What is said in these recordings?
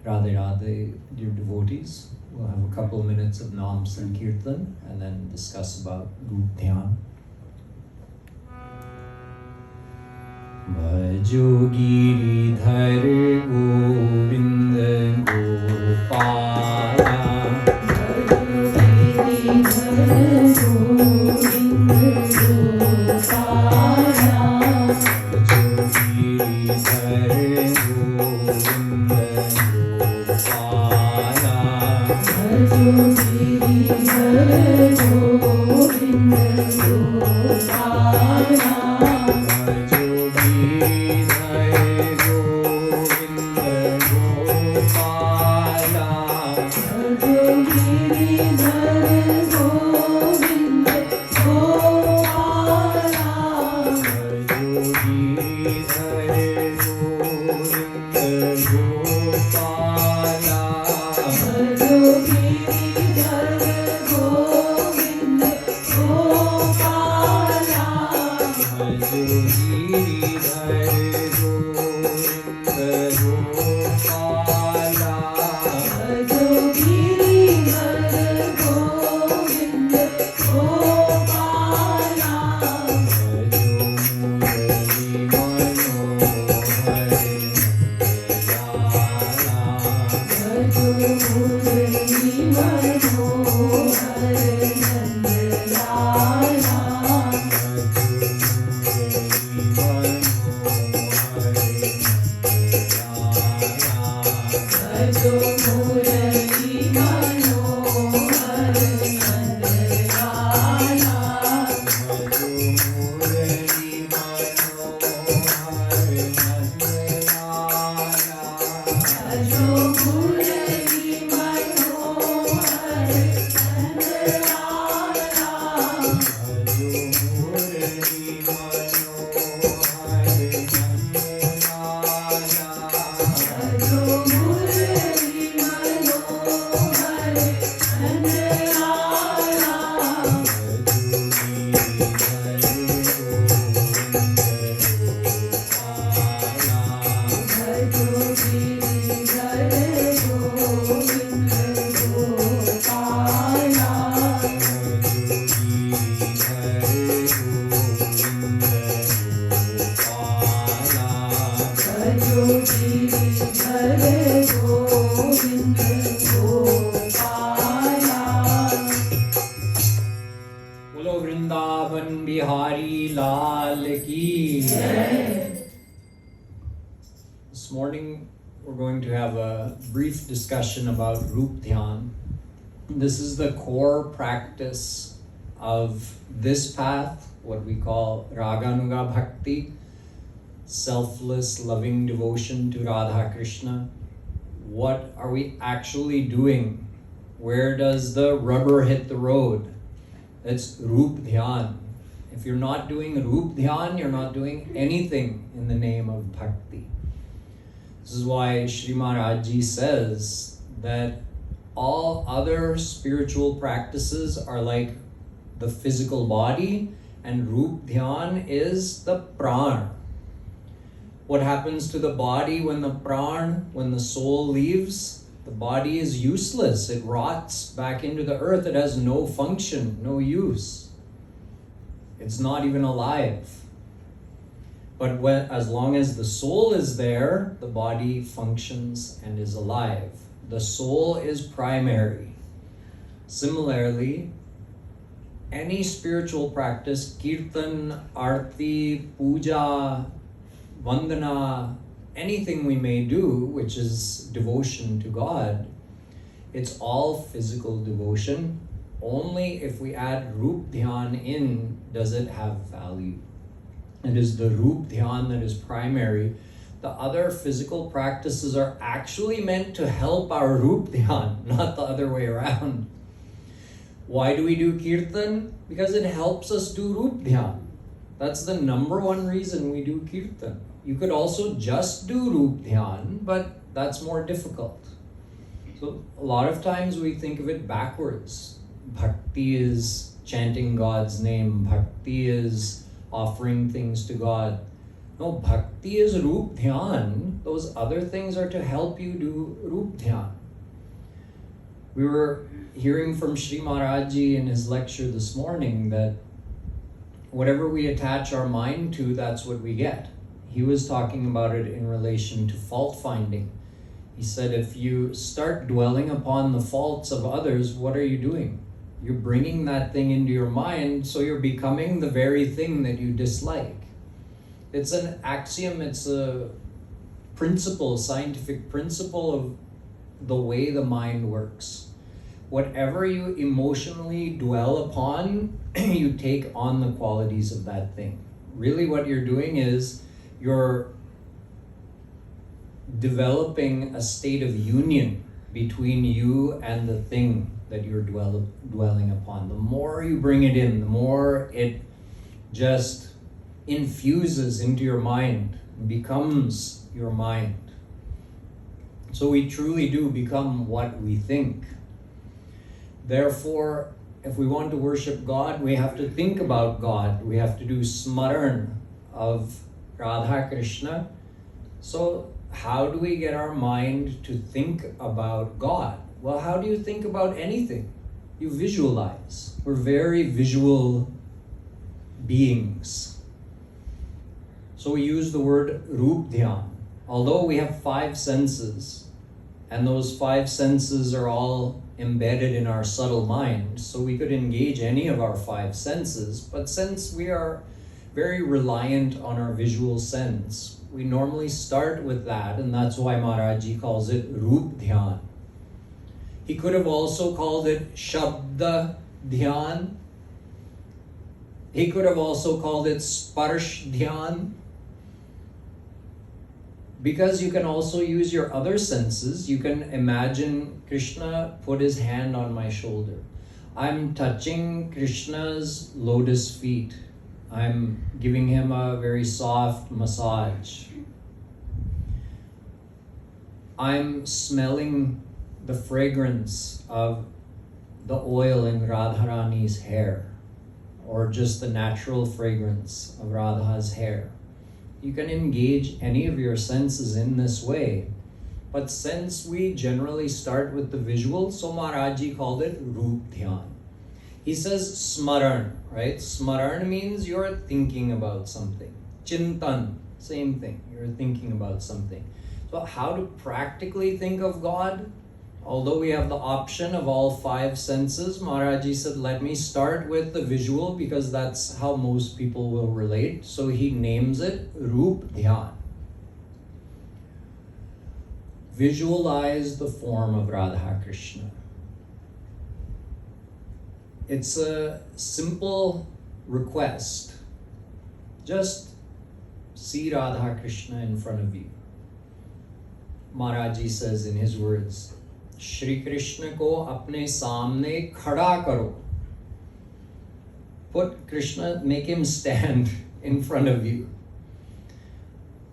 Radhe Radhe, dear devotees. We'll have a couple of minutes of Nam Sankirtan and then discuss about Roopdhyan. Bhajo Giridhar Govinda Gopala, Bhajo Giridhar Govinda Gopala, Bhajo Giridhar Govinda Gopala, Bhajo Giridhar Govinda Gopala. This morning we're going to have a brief discussion about Roopdhyan. This is the core practice of this path, what we call Raganuga Bhakti, selfless loving devotion to Radha Krishna. What are we actually doing? Where does the rubber hit the road? It's Roopdhyan. If you're not doing Roopdhyan, you're not doing anything in the name of Bhakti. This is why Sri Maharaj Ji says that all other spiritual practices are like the physical body and Roopdhyan is the pran. What happens to the body when the pran, when the soul leaves? The body is useless. It rots back into the earth. It has no function, no use. It's not even alive. But as long as the soul is there, the body functions and is alive. The soul is primary. Similarly, any spiritual practice, Kirtan, Arti, Puja, Vandana, anything we may do, which is devotion to God, it's all physical devotion. Only if we add Roopdhyan in does it have value. It is the Roopdhyan that is primary. The other physical practices are actually meant to help our Roopdhyan, not the other way around. Why do we do Kirtan? Because it helps us do Roopdhyan. That's the number one reason we do Kirtan. You could also just do Roopdhyan, but that's more difficult. So a lot of times we think of it backwards. Bhakti is chanting God's name. Bhakti is offering things to God. No, bhakti is Roopdhyan. Those other things are to help you do Roopdhyan. We were hearing from Sri Maharaj Ji in his lecture this morning that whatever we attach our mind to, that's what we get. He was talking about it in relation to fault finding. He said, if you start dwelling upon the faults of others, what are you doing? You're bringing that thing into your mind, so you're becoming the very thing that you dislike. It's an axiom, it's a principle, scientific principle of the way the mind works. Whatever you emotionally dwell upon, you take on the qualities of that thing. Really what you're doing is you're developing a state of union between you and the thing that you're dwelling upon. The more you bring it in, the more it just infuses into your mind, becomes your mind. So we truly do become what we think. Therefore, if we want to worship God, we have to think about God. We have to do smaran of Radha Krishna. So how do we get our mind to think about God? Well, how do you think about anything? You visualize. We're very visual beings. So we use the word Roopdhyan. Although we have 5 senses, and those 5 senses are all embedded in our subtle mind, so we could engage any of our 5 senses, but since we are very reliant on our visual sense, we normally start with that, and that's why Maharaji calls it Roopdhyan. He could have also called it Shabda Dhyan. He could have also called it Sparsh Dhyan. Because you can also use your other senses. You can imagine Krishna put his hand on my shoulder. I'm touching Krishna's lotus feet. I'm giving him a very soft massage. I'm smelling the fragrance of the oil in Radharani's hair, or just the natural fragrance of Radha's hair. You can engage any of your senses in this way. But since we generally start with the visual, so Maharaji called it Roopdhyan. He says smaran, right? Smaran means you're thinking about something. Chintan, same thing. You're thinking about something. So how to practically think of God? Although we have the option of all 5 senses, Maharaji said, let me start with the visual because that's how most people will relate. So he names it Roopdhyan. Visualize the form of Radha Krishna. It's a simple request. Just see Radha Krishna in front of you. Maharaji says in his words, Shri Krishna ko apne samne khada karo. Put Krishna, make him stand in front of you.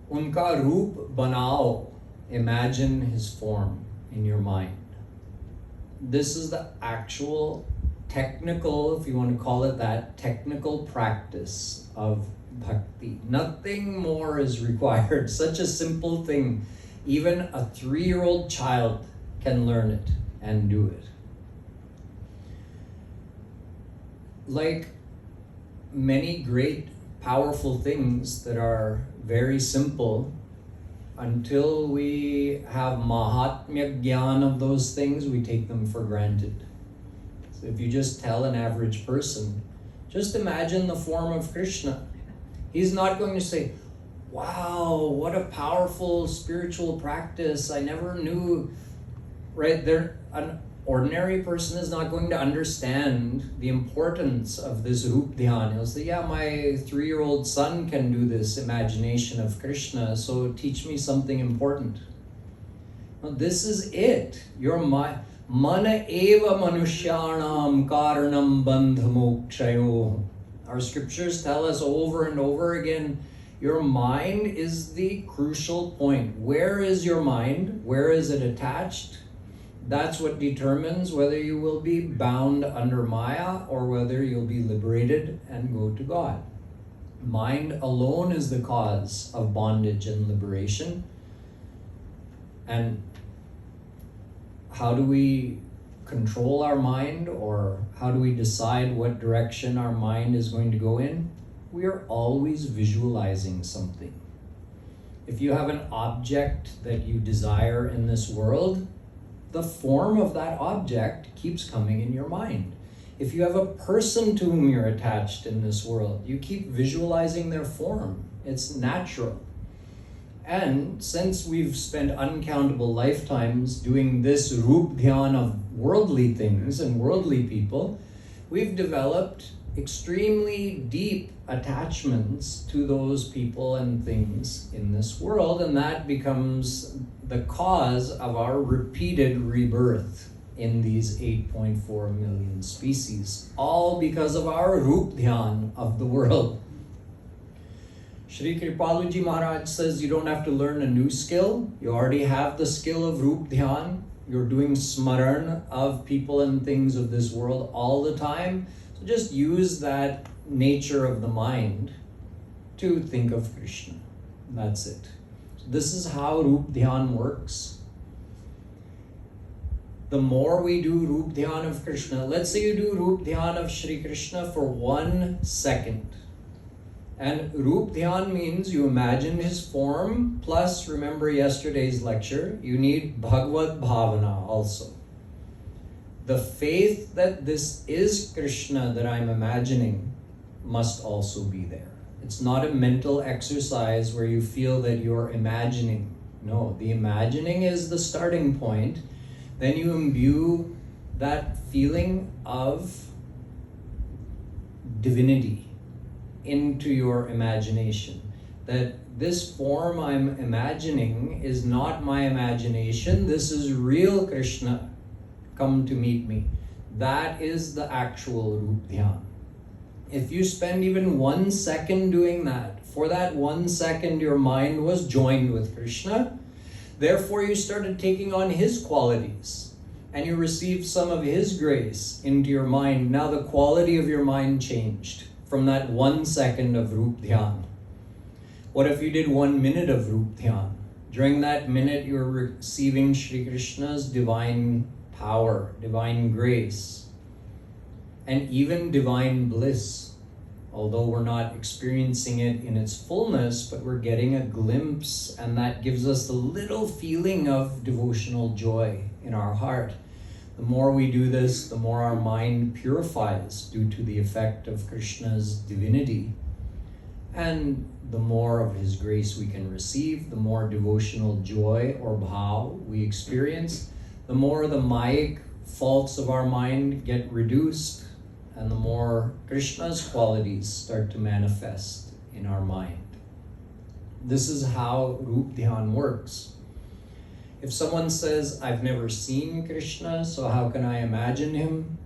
Unka roop banao. Imagine his form in your mind. This is the actual technical, if you want to call it that, technical practice of bhakti. Nothing more is required. Such a simple thing. Even a 3-year-old child can learn it and do it. Like many great, powerful things that are very simple, until we have mahatmya jnana of those things, we take them for granted. So if you just tell an average person, just imagine the form of Krishna. He's not going to say, wow, what a powerful spiritual practice. I never knew, right? An ordinary person is not going to understand the importance of this Roopdhyan. He'll say, yeah, my 3-year-old son can do this imagination of Krishna, so teach me something important. Now, this is it. Your mana eva manushyanam karanam bandha mokshayo. Our scriptures tell us over and over again, your mind is the crucial point. Where is your mind? Where is it attached? That's what determines whether you will be bound under Maya or whether you'll be liberated and go to God. Mind alone is the cause of bondage and liberation. And how do we control our mind, or how do we decide what direction our mind is going to go in? We are always visualizing something. If you have an object that you desire in this world, the form of that object keeps coming in your mind. If you have a person to whom you're attached in this world, you keep visualizing their form. It's natural. And since we've spent uncountable lifetimes doing this Roopdhyan of worldly things and worldly people, we've developed extremely deep attachments to those people and things in this world, and that becomes the cause of our repeated rebirth in these 8.4 million species, all because of our Roopdhyan of the world. Shri Kripaluji Maharaj says you don't have to learn a new skill. You already have the skill of Roopdhyan. You're doing smaran of people and things of this world all the time. So just use that nature of the mind to think of Krishna. That's it. So this is how Roopdhyan works. The more we do Roopdhyan of Krishna, let's say you do Roopdhyan of Shri Krishna for 1 second. And Roopdhyan means you imagine his form, plus remember yesterday's lecture, you need Bhagavad Bhavana also. The faith that this is Krishna that I'm imagining must also be there. It's not a mental exercise where you feel that you're imagining. No, the imagining is the starting point. Then you imbue that feeling of divinity into your imagination. That this form I'm imagining is not my imagination. This is real Krishna come to meet me. That is the actual Roopdhyan. If you spend even 1 second doing that, for that 1 second your mind was joined with Krishna. Therefore you started taking on his qualities and you received some of his grace into your mind. Now the quality of your mind changed from that 1 second of Roopdhyan. What if you did 1 minute of Roopdhyan? During that minute you're receiving Shri Krishna's divine power, divine grace, and even divine bliss. Although we're not experiencing it in its fullness, but we're getting a glimpse, and that gives us a little feeling of devotional joy in our heart. The more we do this, the more our mind purifies due to the effect of Krishna's divinity. And the more of his grace we can receive, the more devotional joy or bhav we experience, the more the mayic faults of our mind get reduced, and the more Krishna's qualities start to manifest in our mind. This is how Roopdhyan works. If someone says, I've never seen Krishna, so how can I imagine him?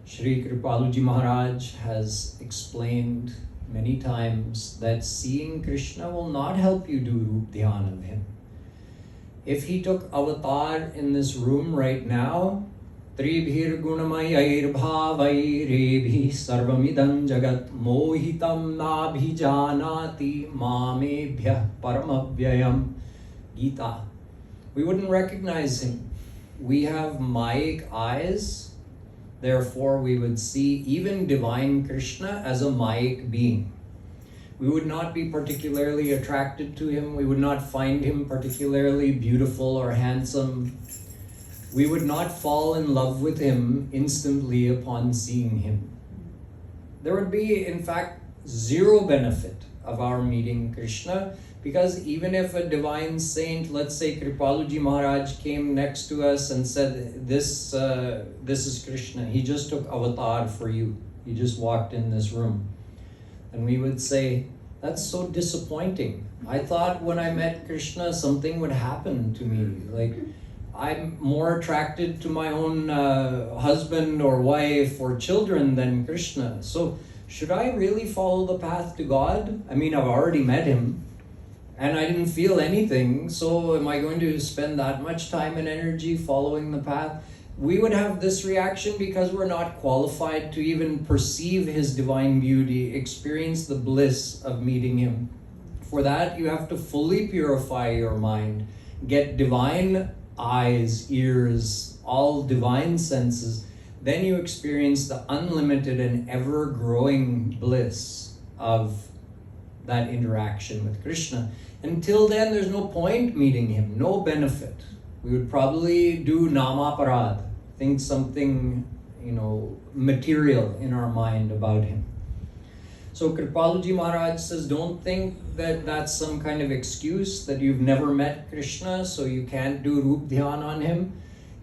Shri Kripaluji Maharaj has explained many times that seeing Krishna will not help you do Roopdhyan of him. If he took avatar in this room right now, Tribhir gunamayair bhavairevhi sarvamidam jagat mohitam nabhijanati mamebhyah paramavyayam. Gita. We wouldn't recognize him. We have mayic eyes, therefore we would see even divine Krishna as a mayic being. We would not be particularly attracted to him. We would not find him particularly beautiful or handsome. We would not fall in love with him instantly upon seeing him. There would be, in fact, zero benefit of our meeting Krishna, because even if a divine saint, let's say Kripaluji Maharaj, came next to us and said, this is Krishna, he just took avatar for you, he just walked in this room. And we would say, that's so disappointing. I thought when I met Krishna, something would happen to me. Like, I'm more attracted to my own husband or wife or children than Krishna. So should I really follow the path to God? I mean, I've already met him and I didn't feel anything. So am I going to spend that much time and energy following the path? We would have this reaction because we're not qualified to even perceive his divine beauty, experience the bliss of meeting him. For that, you have to fully purify your mind, get divine eyes, ears, all divine senses. Then you experience the unlimited and ever-growing bliss of that interaction with Krishna. Until then, there's no point meeting him, no benefit. We would probably do namaparad, think something, material in our mind about him. So Kripaluji Maharaj says, don't think that that's some kind of excuse that you've never met Krishna, so you can't do Roopdhyan on him.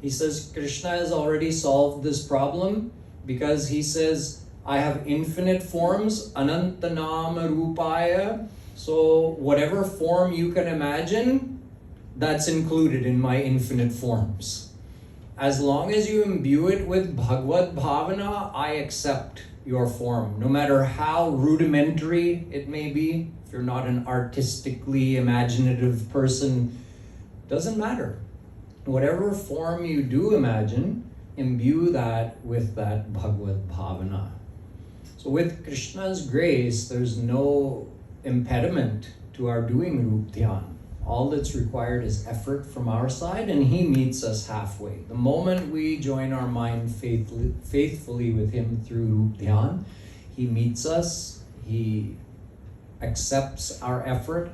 He says Krishna has already solved this problem because he says, I have infinite forms, anantanama rupaya. So whatever form you can imagine, that's included in my infinite forms. As long as you imbue it with Bhagavad Bhavana, I accept your form, no matter how rudimentary it may be. If you're not an artistically imaginative person, doesn't matter. Whatever form you do imagine, imbue that with that Bhagavad Bhavana. So with Krishna's grace, there's no impediment to our doing Roopdhyan. All that's required is effort from our side, and he meets us halfway. The moment we join our mind faithfully with him through Roopdhyan, he meets us, he accepts our effort,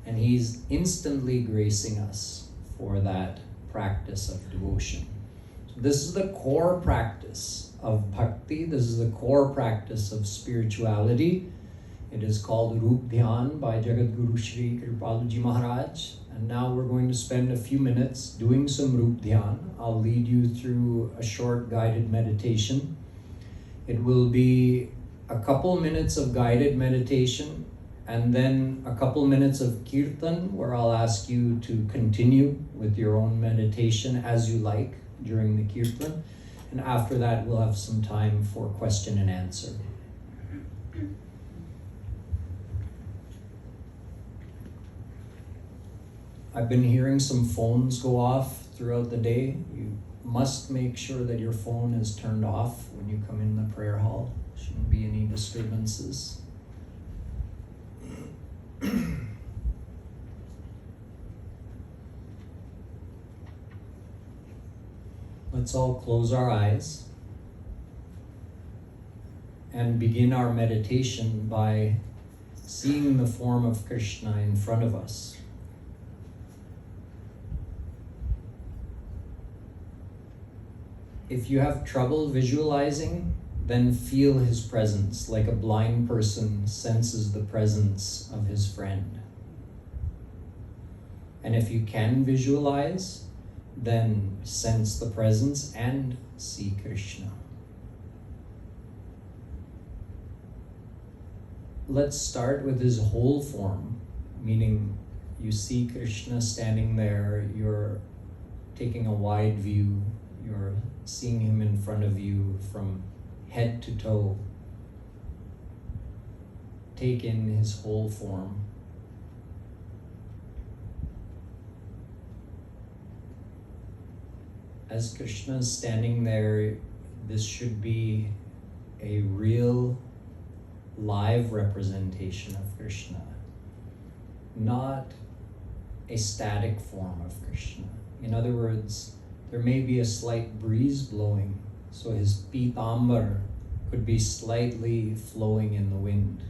and he's instantly gracing us for that practice of devotion. So this is the core practice of bhakti. This is the core practice of spirituality. It is called Roopdhyan by Jagadguru Shri Kripaluji Maharaj. And now we're going to spend a few minutes doing some Roopdhyan. I'll lead you through a short guided meditation. It will be a couple minutes of guided meditation and then a couple minutes of Kirtan, where I'll ask you to continue with your own meditation as you like during the Kirtan. And after that, we'll have some time for question and answer. I've been hearing some phones go off throughout the day. You must make sure that your phone is turned off when you come in the prayer hall. Shouldn't be any disturbances. Let's all close our eyes and begin our meditation by seeing the form of Krishna in front of us. If you have trouble visualizing, then feel his presence like a blind person senses the presence of his friend. And if you can visualize, then sense the presence and see Krishna. Let's start with his whole form, meaning you see Krishna standing there, you're taking a wide view, you're seeing him in front of you from head to toe. Take in his whole form. As Krishna is standing there, this should be a real live representation of Krishna, not a static form of Krishna. In other words, there may be a slight breeze blowing, so his pitambar could be slightly flowing in the wind.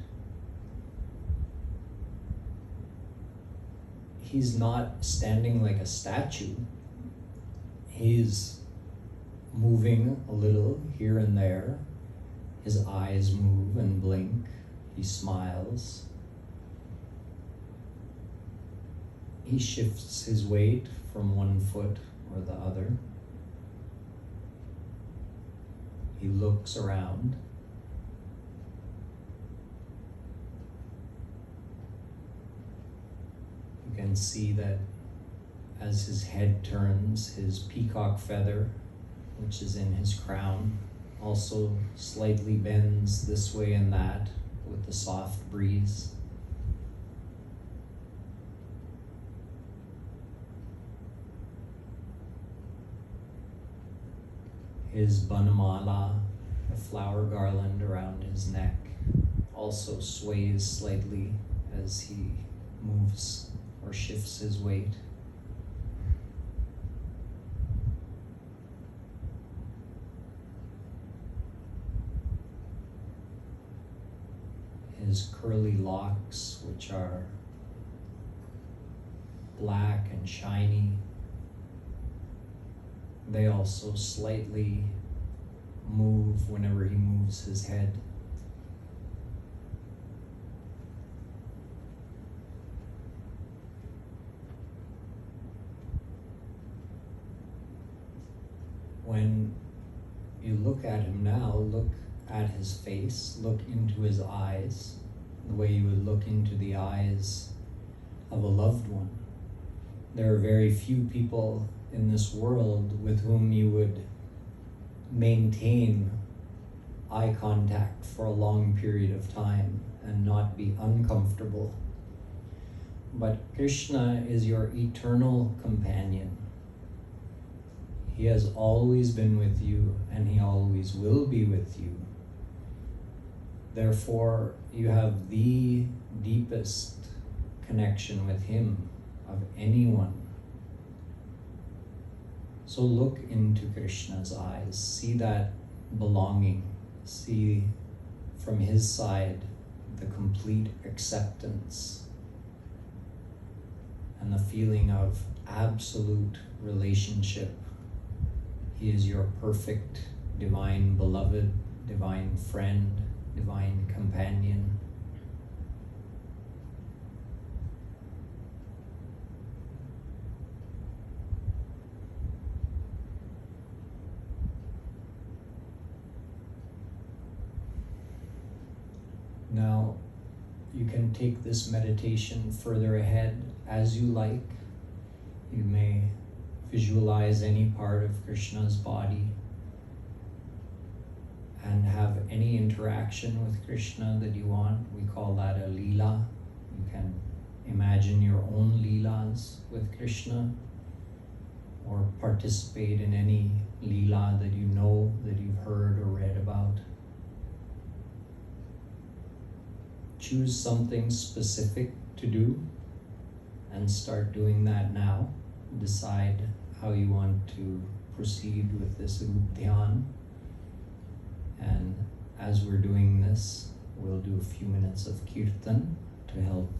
He's not standing like a statue. He's moving a little here and there. His eyes move and blink. He smiles. He shifts his weight from one foot or the other. He looks around. You can see that as his head turns, his peacock feather, which is in his crown, also slightly bends this way and that with the soft breeze. His banamala, a flower garland around his neck, also sways slightly as he moves or shifts his weight. His curly locks, which are black and shiny, they also slightly move whenever he moves his head. When you look at him now, look at his face, look into his eyes, the way you would look into the eyes of a loved one. There are very few people in this world with whom you would maintain eye contact for a long period of time and not be uncomfortable. But Krishna is your eternal companion. He has always been with you, and he always will be with you. Therefore, you have the deepest connection with him of anyone. So look into Krishna's eyes, see that belonging, see from his side the complete acceptance and the feeling of absolute relationship. He is your perfect, divine beloved, divine friend, divine companion. Now, you can take this meditation further ahead as you like. You may visualize any part of Krishna's body and have any interaction with Krishna that you want. We call that a leela. You can imagine your own leelas with Krishna or participate in any leela that you know, that you've heard or read about. Choose something specific to do and start doing that now. Decide how you want to proceed with this Roopdhyan. And as we're doing this, we'll do a few minutes of Kirtan to help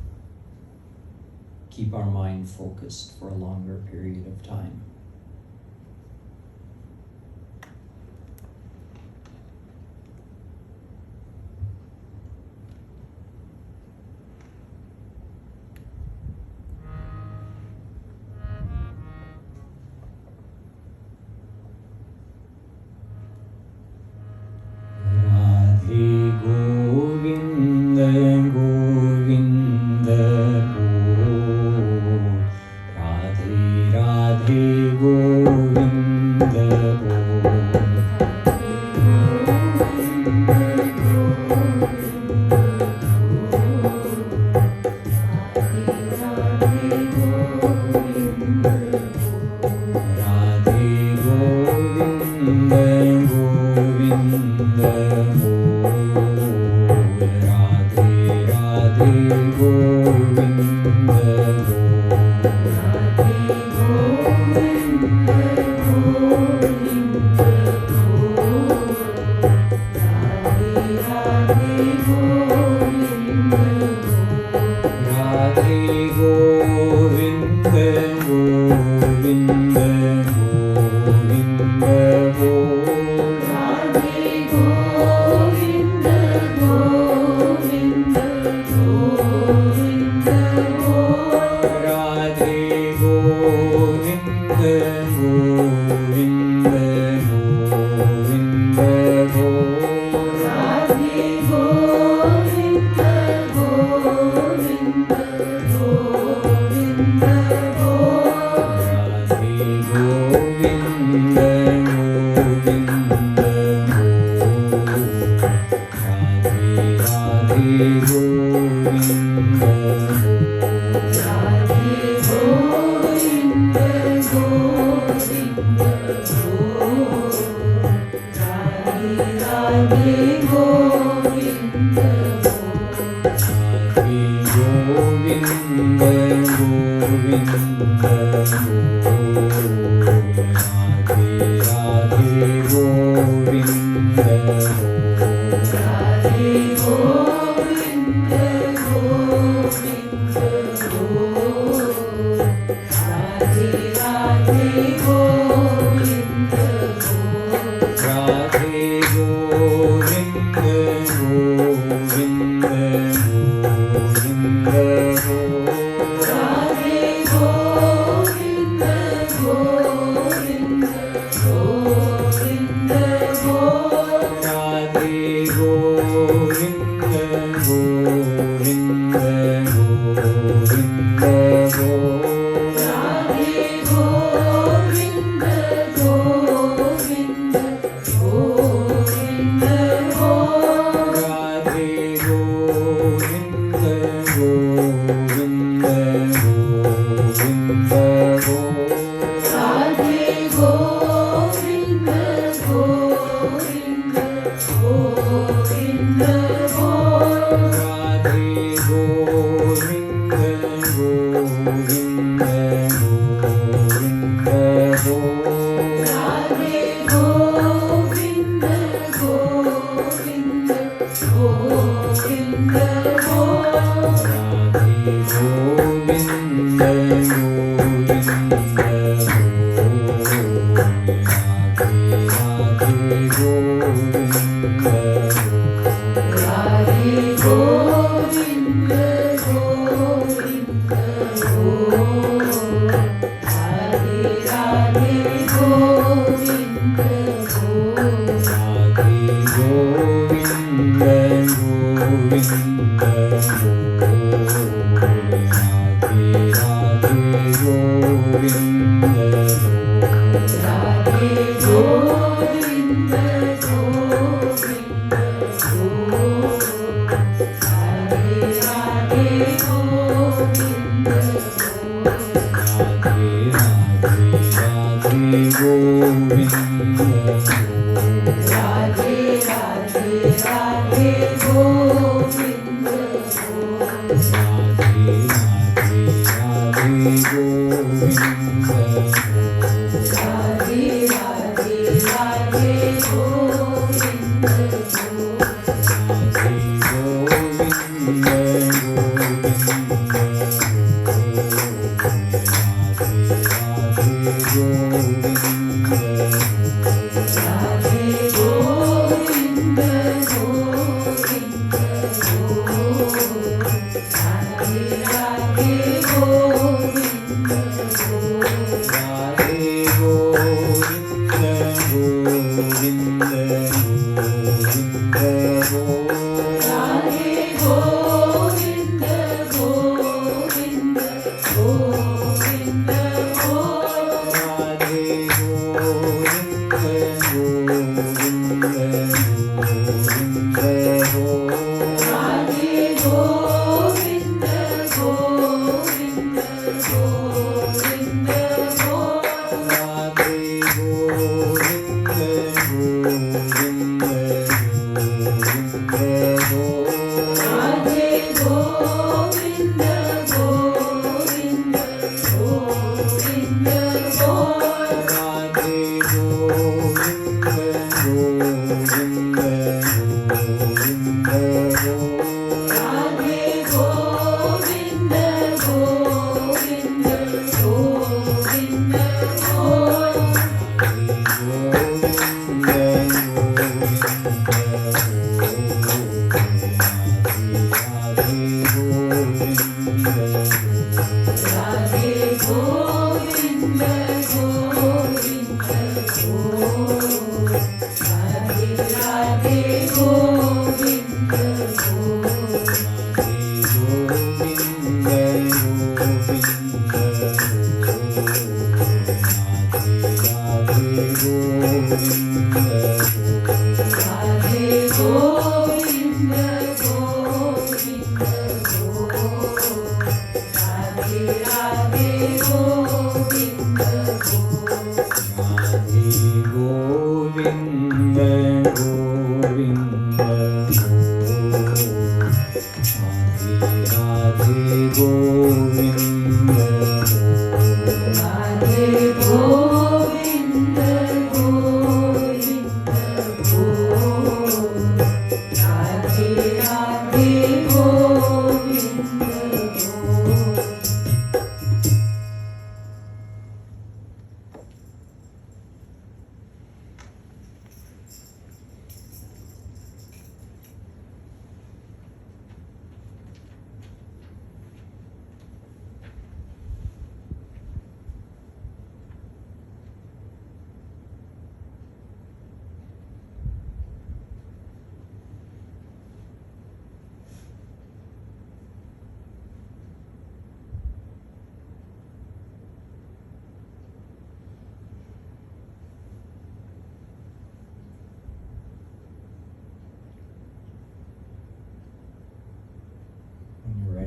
keep our mind focused for a longer period of time.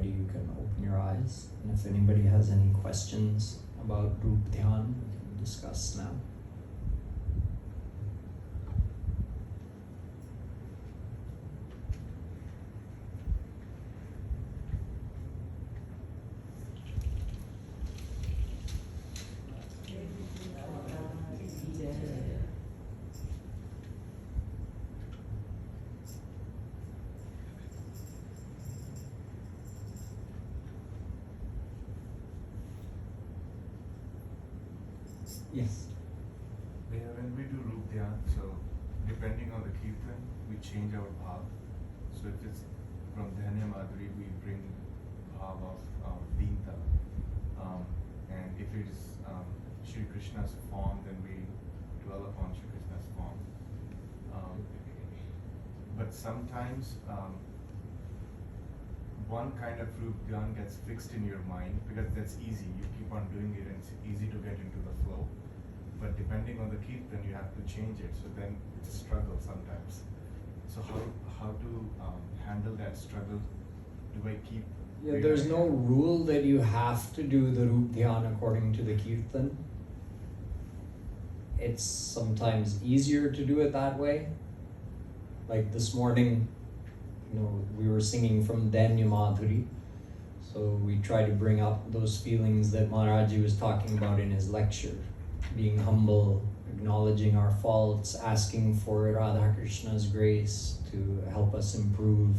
You can open your eyes, and if anybody has any questions about Roopdhyan, we can discuss now. Yes. When we do Roopdhyan, so depending on the Kirtan, we change our bhav. So if it's from Dhanya Madhuri, we bring bhav of Deenta. And if it's Shri Krishna's form, then we dwell upon Shri Krishna's form. But sometimes one kind of Roopdhyan gets fixed in your mind because that's easy. You keep on doing it and it's easy to get into the flow. But depending on the Kirtan, you have to change it. So then it's a struggle sometimes. So how to handle that struggle? Do I keep... Yeah, there's no rule that you have to do the Roopdhyan according to the Kirtan. it's sometimes easier to do it that way. Like this morning, we were singing from Danya Madhuri. So we try to bring up those feelings that Maharaji was talking about in his lecture. Being humble, acknowledging our faults, asking for Radha Krishna's grace to help us improve.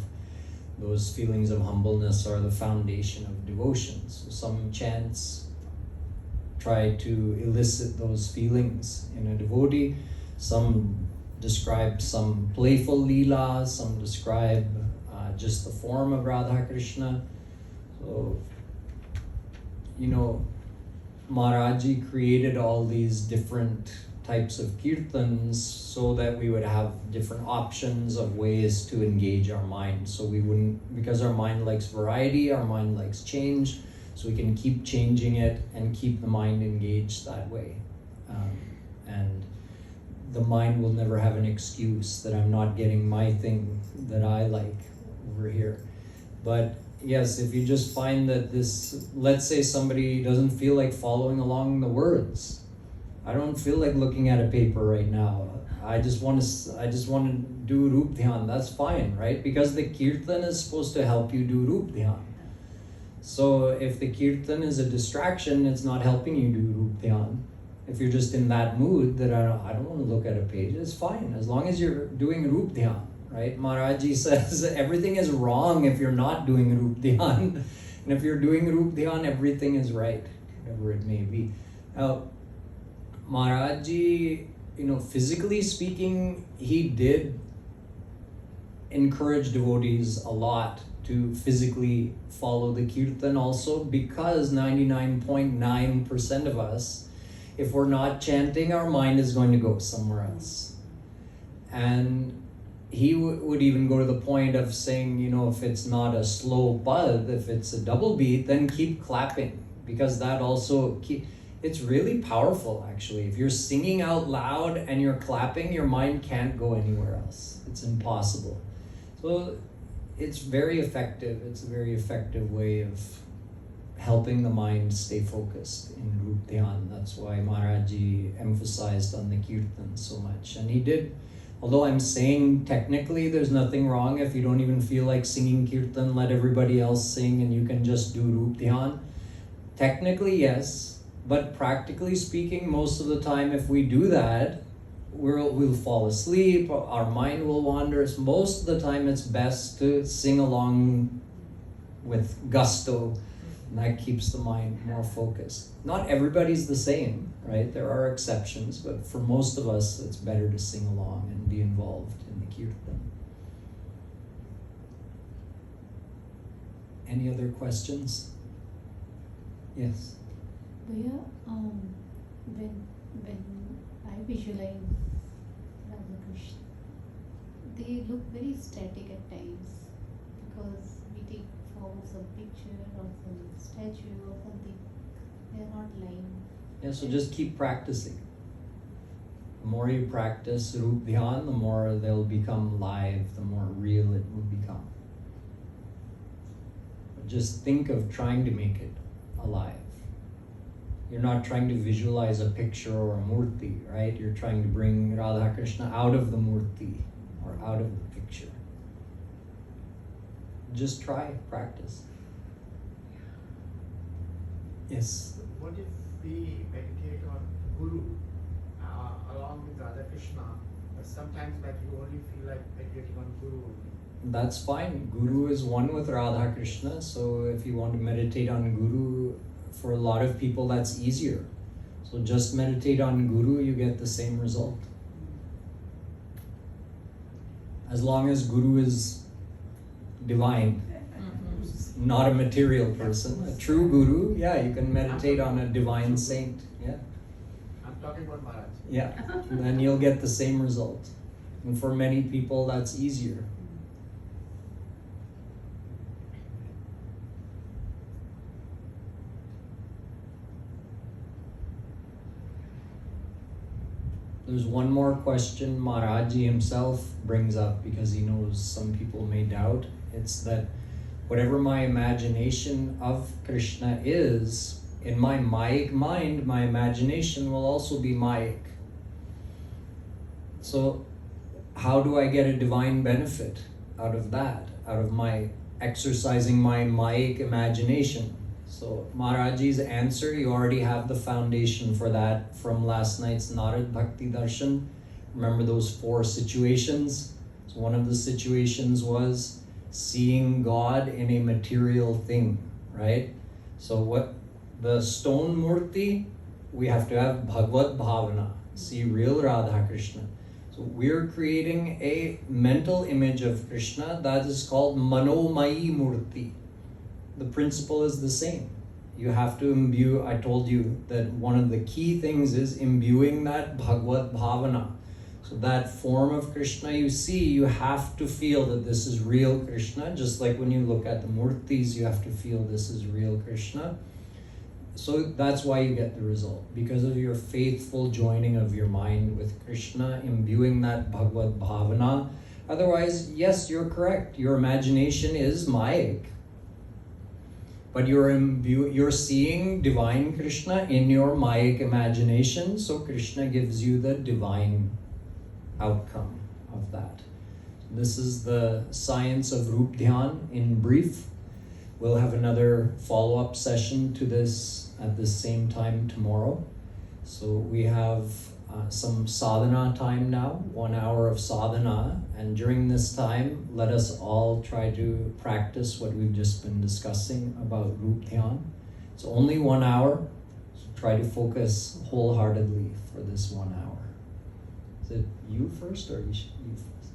Those feelings of humbleness are the foundation of devotion. So some chants try to elicit those feelings in a devotee. Some describe some playful leela, some describe just the form of Radha Krishna. So, Maharaji created all these different types of kirtans so that we would have different options of ways to engage our mind. So we wouldn't, because our mind likes variety, our mind likes change, so we can keep changing it and keep the mind engaged that way. And the mind will never have an excuse that I'm not getting my thing that I like over here. But yes, if you just find that let's say somebody doesn't feel like following along the words. I don't feel like looking at a paper right now. I just want to do Roopdhyan. That's fine, right? Because the Kirtan is supposed to help you do Roopdhyan. So if the Kirtan is a distraction, it's not helping you do Roopdhyan. If you're just in that mood that I don't want to look at a page, it's fine. As long as you're doing Roopdhyan, right? Maharaji says everything is wrong if you're not doing Roopdhyan. And if you're doing Roopdhyan, everything is right, whatever it may be. Now, Maharaji, physically speaking, he did encourage devotees a lot to physically follow the Kirtan also, because 99.9% of us, if we're not chanting, our mind is going to go somewhere else. And he would even go to the point of saying, if it's not a slow pad, if it's a double beat, then keep clapping, because that also it's really powerful actually. If you're singing out loud and you're clapping, your mind can't go anywhere else. It's impossible. So it's very effective. It's a very effective way of helping the mind stay focused in Roopdhyan. That's why Maharaji emphasized on the Kirtan so much. And he did, although I'm saying technically there's nothing wrong if you don't even feel like singing Kirtan, let everybody else sing and you can just do Roopdhyan. Technically, yes. But practically speaking, most of the time if we do that, we'll fall asleep, our mind will wander. Most of the time it's best to sing along with gusto, and that keeps the mind more focused. Not everybody's the same, right? There are exceptions, but for most of us, it's better to sing along and be involved in the Kirtan. Any other questions? Yes? Bhaiya, when I visualize Radha Krishna, they look very static at times, because we take forward some picture or some statue or something, they are not lying. Yeah, so just keep practicing. The more you practice Roopdhyan, the more they'll become live, the more real it will become. But just think of trying to make it alive. You're not trying to visualize a picture or a murti, right? You're trying to bring Radha Krishna out of the murti or out of the picture. Just try, practice. Yes? What if we meditate on Guru along with Radha Krishna, but sometimes you only feel like meditating on Guru only? That's fine. Guru is one with Radha Krishna, so if you want to meditate on Guru, for a lot of people that's easier. So just meditate on Guru, you get the same result. As long as Guru is divine, not a material person. A true Guru, yeah, you can meditate on a divine saint. Yeah. I'm talking about Maharaj. Yeah, and then you'll get the same result. And for many people, that's easier. There's one more question Maharaji himself brings up because he knows some people may doubt. It's that whatever my imagination of Krishna is, in my Mayic mind, my imagination will also be Mayic. So how do I get a divine benefit out of that, out of my exercising my Mayic imagination? So Maharaji's answer, you already have the foundation for that from last night's Narad Bhakti Darshan. Remember those 4 situations? So one of the situations was seeing God in a material thing, right? So what the stone murti, we have to have Bhagavad Bhavana, see real Radha Krishna. So we're creating a mental image of Krishna that is called Manomai Murti. The principle is the same. You have to imbue, I told you that one of the key things is imbuing that Bhagavad Bhavana. So that form of Krishna you see, you have to feel that this is real Krishna. Just like when you look at the murtis, you have to feel this is real Krishna. So that's why you get the result, because of your faithful joining of your mind with Krishna, imbuing that Bhagavad Bhavana. Otherwise, yes, you're correct. Your imagination is Mayic. But you're seeing divine Krishna in your Mayic imagination, so Krishna gives you the divine outcome of that. This is the science of Roopdhyan in brief. We'll have another follow-up session to this at the same time tomorrow. So we have some sadhana time now, 1 hour of sadhana, and during this time, let us all try to practice what we've just been discussing about Roopdhyan. It's only 1 hour, so try to focus wholeheartedly for this 1 hour. Is it you first or you first?